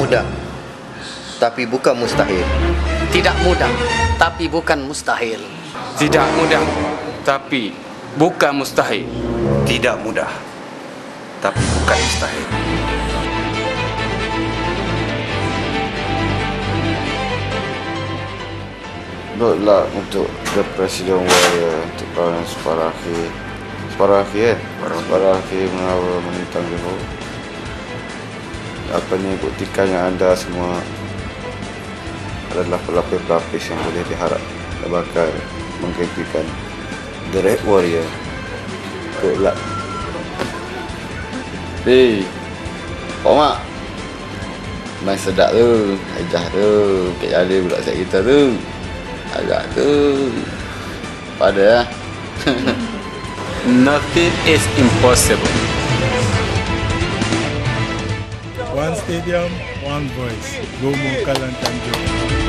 mudah, tapi bukan mustahil. Tidak mudah, tapi bukan mustahil. Tidak mudah, tapi bukan mustahil. Tidak mudah, tapi bukan mustahil. Good luck untuk The President Warrior, untuk kawan separuh akhir. Separuh akhir kan? Separuh akhir mengawal menentang Johor. Apa ni, buktikan yang anda semua adalah pelapis-pelapis yang boleh diharap bakal menggantikan The Red Warrior. Good luck. Hei, Pak Mak, main sedap tu, ajah tu, Kek Jalil pula set kita tu. Agak tu pada lah. Nothing is impossible. One stadium, one voice. Go Mokalan Tanjung.